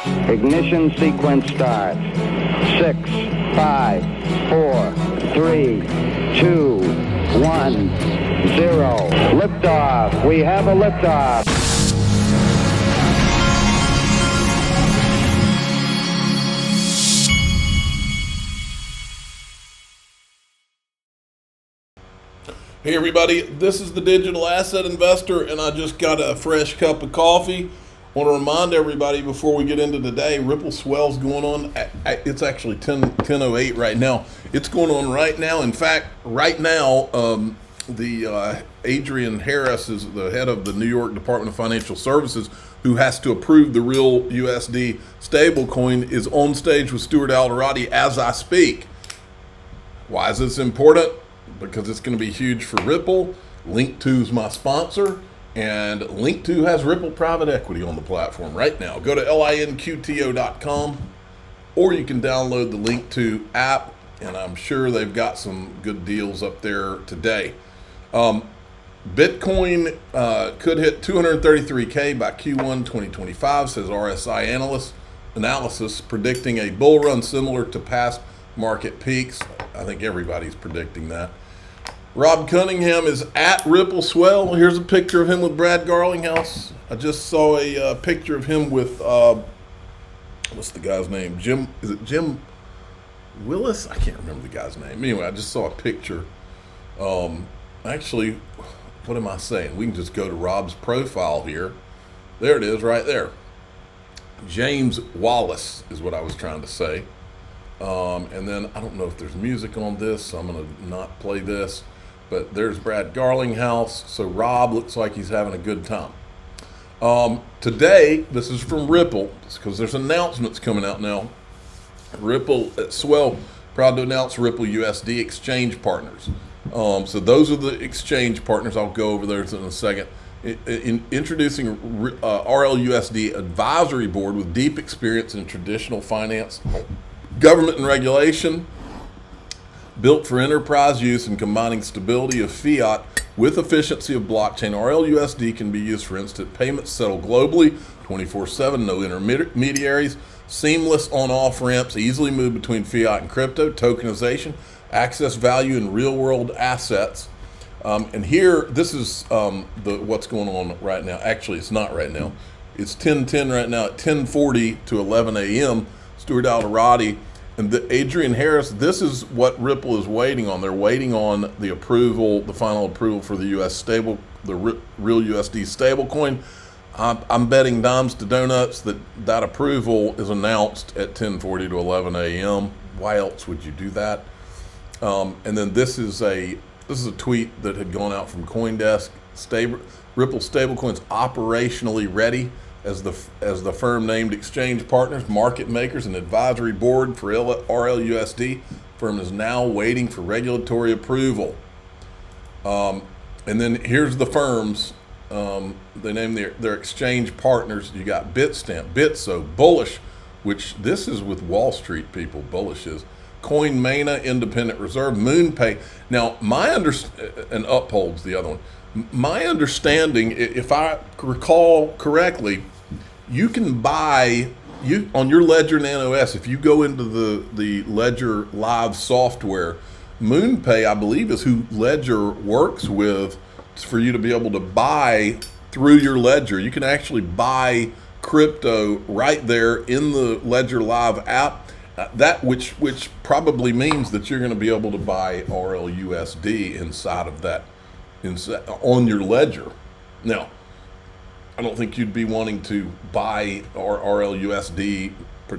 Ignition sequence start. 6, 5, 4, 3, 2, 1, 0. Liftoff. We have a liftoff. Hey everybody, this is the Digital Asset Investor, and I just got a fresh cup of coffee. I want to remind everybody before we get into today, Ripple swell's going on. It's actually 10:08 right now. It's going on right now. In fact, right now, Adrian Harris is the head of the New York Department of Financial Services, who has to approve the RLUSD stablecoin, is on stage with Stuart Alderati as I speak. Why is this important? Because it's going to be huge for Ripple. Link2 is my sponsor, and Link2 has Ripple private equity on the platform right now. Go to linqto.com, or you can download the Link2 app, and I'm sure they've got some good deals up there today. Bitcoin could hit 233K by Q1 2025, says RSI analysis, predicting a bull run similar to past market peaks. I think everybody's predicting that. Rob Cunningham is at Ripple Swell. Here's a picture of him with Brad Garlinghouse. I just saw a picture of him with, what's the guy's name? Jim, is it Jim Willis? I can't remember the guy's name. Anyway, I just saw a picture. Actually, what am I saying? We can just go to Rob's profile here. There it is right there. James Wallace is what I was trying to say. And then I don't know if there's music on this, so I'm going to not play this. But there's Brad Garlinghouse. So Rob looks like he's having a good time. Today, this is from Ripple, because there's announcements coming out now. Ripple at Swell, proud to announce Ripple USD exchange partners. So those are the exchange partners. I'll go over those in a second. Introducing RLUSD advisory board with deep experience in traditional finance, government and regulation, built for enterprise use and combining stability of fiat with efficiency of blockchain. RLUSD can be used for instant payments, settled globally, 24/7, no intermediaries, seamless on-off ramps, easily move between fiat and crypto, tokenization, access value in real-world assets. And here, this is what's going on right now. Actually, it's not right now. It's 10:10 right now at 10:40 to 11 a.m. Stuart Alderati and Adrian Harris. This is what Ripple is waiting on. They're waiting on the approval, the final approval for the RLUSD stablecoin. I'm betting dimes to donuts that approval is announced at 10:40 to 11 a.m. Why else would you do that? And then this is a tweet that had gone out from CoinDesk. Ripple stablecoins operationally ready as the firm named exchange partners, market makers, and advisory board for RLUSD. Firm is now waiting for regulatory approval. And then here's the firms. They name their exchange partners. You got Bitstamp, Bitso, Bullish, which this is with Wall Street people. Bullish is CoinMana, Independent Reserve, MoonPay. Now and Uphold's the other one. My understanding, if I recall correctly, you can buy on your Ledger Nano S. If you go into the Ledger Live software, MoonPay, I believe, is who Ledger works with for you to be able to buy through your Ledger. You can actually buy crypto right there in the Ledger Live app. That which probably means that you're going to be able to buy RLUSD inside of that. On your ledger. Now, I don't think you'd be wanting to buy RLUSD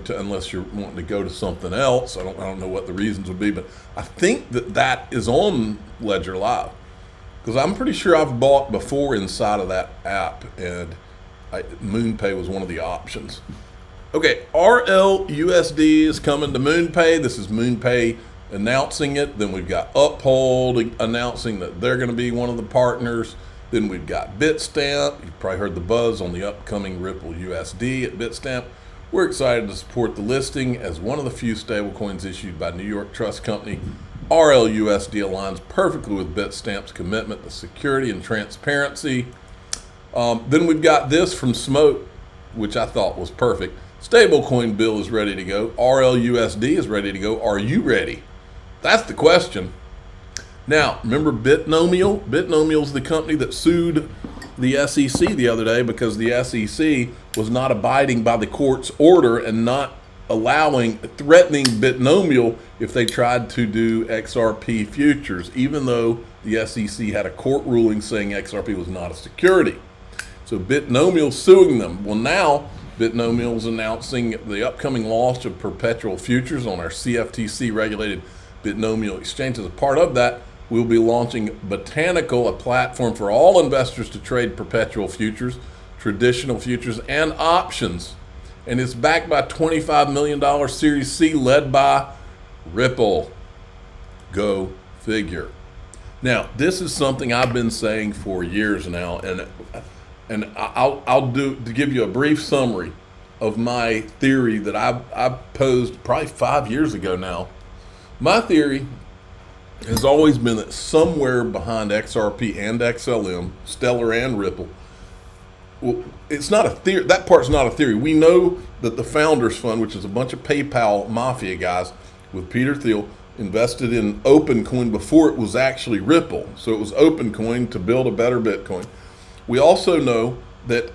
unless you're wanting to go to something else. I don't know what the reasons would be, but I think that is on Ledger Live, because I'm pretty sure I've bought before inside of that app, and MoonPay was one of the options. Okay, RLUSD is coming to MoonPay. This is MoonPay announcing it. Then we've got Uphold announcing that they're going to be one of the partners. Then we've got Bitstamp. You've probably heard the buzz on the upcoming Ripple USD at Bitstamp. We're excited to support the listing as one of the few stablecoins issued by New York Trust Company. RLUSD aligns perfectly with Bitstamp's commitment to security and transparency. Then we've got this from Smoke. which I thought was perfect. Stablecoin bill is ready to go. RLUSD is ready to go. Are you ready? That's the question. Now, remember Bitnomial? Bitnomial is the company that sued the SEC the other day because the SEC was not abiding by the court's order and not threatening Bitnomial if they tried to do XRP futures, even though the SEC had a court ruling saying XRP was not a security. So Bitnomial's suing them. Well, now Bitnomial is announcing the upcoming launch of perpetual futures on our CFTC regulated Bitnomial exchange. As a part of that, we'll be launching Botanical, a platform for all investors to trade perpetual futures, traditional futures, and options. And it's backed by $25 million Series C led by Ripple. Go figure. Now, this is something I've been saying for years now, and I'll do to give you a brief summary of my theory that I posed probably 5 years ago now. My theory has always been that somewhere behind XRP and XLM, Stellar and Ripple, well, it's not a theory. That part's not a theory. We know that the Founders Fund, which is a bunch of PayPal mafia guys with Peter Thiel, invested in OpenCoin before it was actually Ripple. So it was OpenCoin to build a better Bitcoin. We also know that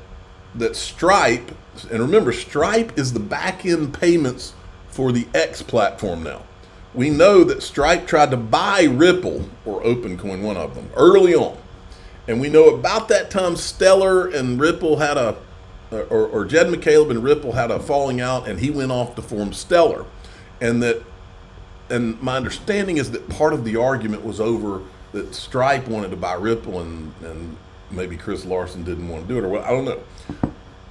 Stripe, and remember, Stripe is the back-end payments for the X platform now. We know that Stripe tried to buy Ripple, or OpenCoin, one of them, early on. And we know about that time Stellar and Ripple had or Jed McCaleb and Ripple had a falling out, and he went off to form Stellar. And my understanding is that part of the argument was over that Stripe wanted to buy Ripple and maybe Chris Larson didn't want to do it, or what, I don't know.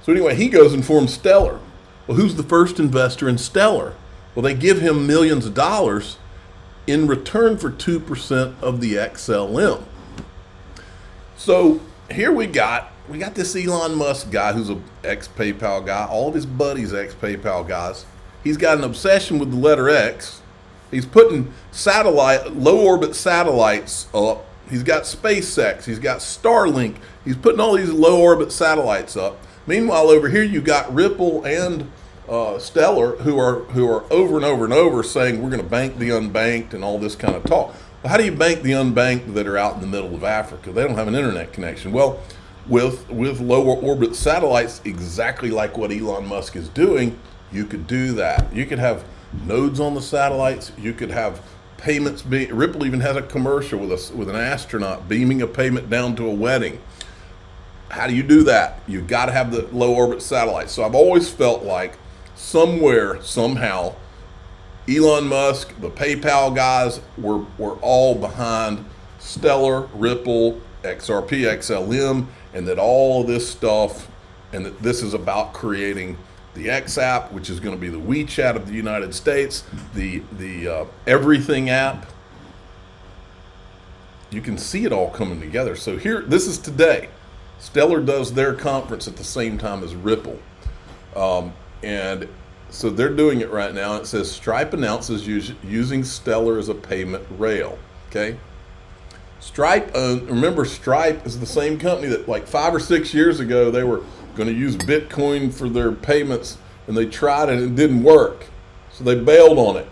So anyway, he goes and forms Stellar. Well, who's the first investor in Stellar? Well, they give him millions of dollars in return for 2% of the XLM. So here we got this Elon Musk guy who's an ex-PayPal guy, all of his buddies ex-PayPal guys. He's got an obsession with the letter X. He's putting low orbit satellites up. He's got SpaceX, he's got Starlink. He's putting all these low orbit satellites up. Meanwhile, over here you got Ripple and Stellar who are over and over and over saying we're going to bank the unbanked and all this kind of talk. Well, how do you bank the unbanked that are out in the middle of Africa? They don't have an internet connection. Well, with lower orbit satellites, exactly like what Elon Musk is doing, you could do that. You could have nodes on the satellites. You could have payments. Ripple even has a commercial with an astronaut beaming a payment down to a wedding. How do you do that? You've got to have the low orbit satellites. So I've always felt like somewhere, somehow, Elon Musk, the PayPal guys were all behind Stellar, Ripple, XRP, XLM, and that all of this stuff, and that this is about creating the X app, which is going to be the WeChat of the United States, the Everything app. You can see it all coming together. So here, this is today. Stellar does their conference at the same time as Ripple. And so they're doing it right now. It says Stripe announces using Stellar as a payment rail. Okay. Stripe, remember Stripe is the same company that like 5 or 6 years ago, they were going to use Bitcoin for their payments and they tried it and it didn't work. So they bailed on it.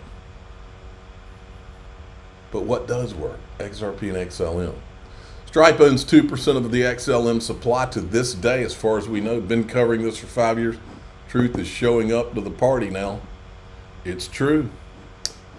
But what does work? XRP and XLM. Stripe owns 2% of the XLM supply to this day, as far as we know. Been covering this for 5 years. Truth is showing up to the party now. It's true.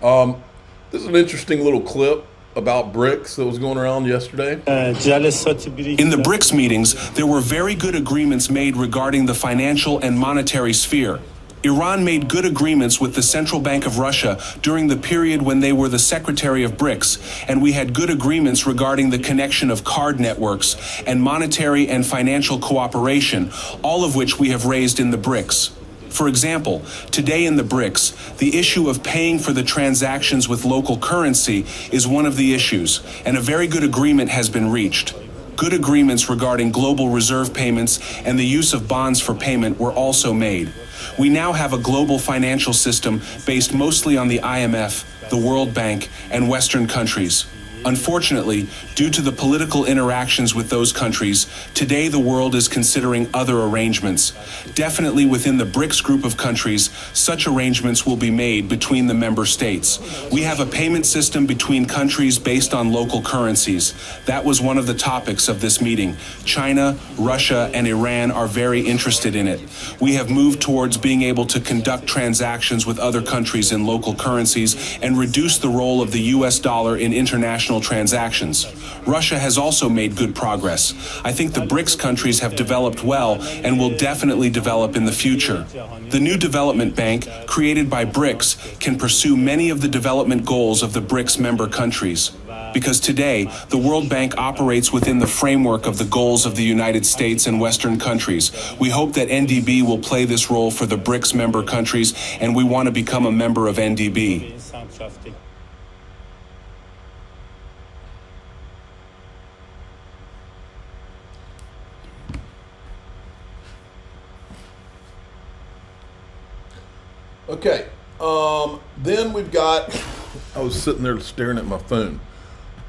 This is an interesting little clip about Brics that was going around yesterday. In the Brics meetings, there were very good agreements made regarding the financial and monetary sphere. Iran made good agreements with the Central Bank of Russia during the period when they were the secretary of Brics, and we had good agreements regarding the connection of card networks and monetary and financial cooperation, all of which we have raised in the Brics. For example, today in the Brics, the issue of paying for the transactions with local currency is one of the issues, and a very good agreement has been reached. Good agreements regarding global reserve payments and the use of bonds for payment were also made. We now have a global financial system based mostly on the IMF, the World Bank, and Western countries. Unfortunately, due to the political interactions with those countries, today the world is considering other arrangements. Definitely within the Brics group of countries, such arrangements will be made between the member states. We have a payment system between countries based on local currencies. That was one of the topics of this meeting. China, Russia, and Iran are very interested in it. We have moved towards being able to conduct transactions with other countries in local currencies and reduce the role of the US dollar in international transactions. Russia has also made good progress. I think the Brics countries have developed well and will definitely develop in the future. The new development bank, created by Brics, can pursue many of the development goals of the Brics member countries. Because today, the World Bank operates within the framework of the goals of the United States and Western countries. We hope that NDB will play this role for the Brics member countries, and we want to become a member of NDB. Okay, then we've got, I was sitting there staring at my phone.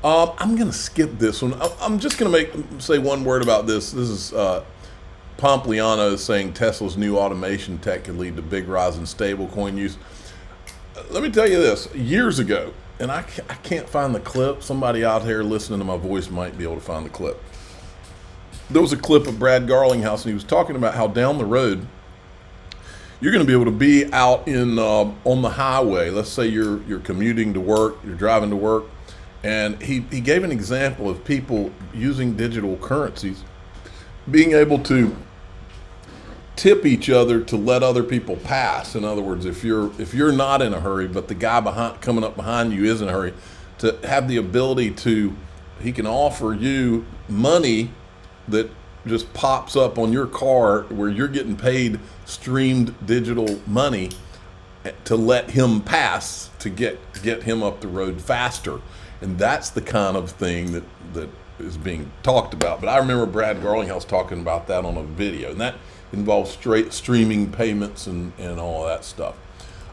I'm going to skip this one. I'm just going to say one word about this. This is Pompliano saying Tesla's new automation tech could lead to big rise in stablecoin use. Let me tell you this. Years ago, and I can't find the clip. Somebody out there listening to my voice might be able to find the clip. There was a clip of Brad Garlinghouse, and he was talking about how down the road, you're going to be able to be out in on the highway. Let's say you're commuting to work, you're driving to work, and he gave an example of people using digital currencies, being able to tip each other to let other people pass. In other words, if you're not in a hurry, but the guy coming up behind you is in a hurry, to have the ability to, he can offer you money that just pops up on your car where you're getting paid streamed digital money to let him pass, to get him up the road faster. And that's the kind of thing that is being talked about. But I remember Brad Garlinghouse talking about that on a video, and that involves straight streaming payments and all of that stuff.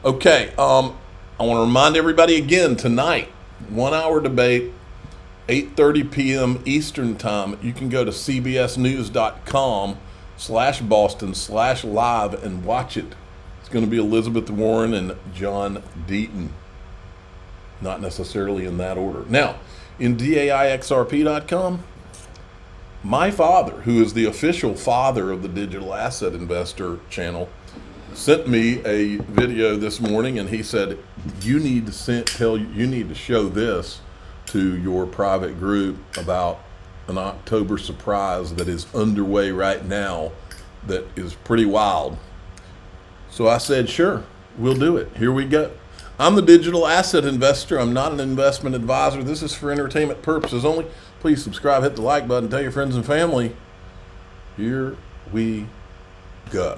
Okay, I want to remind everybody again, tonight, 1 hour debate, 8:30 p.m. Eastern time. You can go to cbsnews.com/Boston/live and watch it. It's going to be Elizabeth Warren and John Deaton. Not necessarily in that order. Now, in DAIXRP.com, my father, who is the official father of the Digital Asset Investor channel, sent me a video this morning, and he said, you need to show this to your private group about an October surprise that is underway right now that is pretty wild. So I said, sure, we'll do it. Here we go. I'm the Digital Asset Investor. I'm not an investment advisor. This is for entertainment purposes only. Please subscribe, hit the like button, tell your friends and family. Here we go.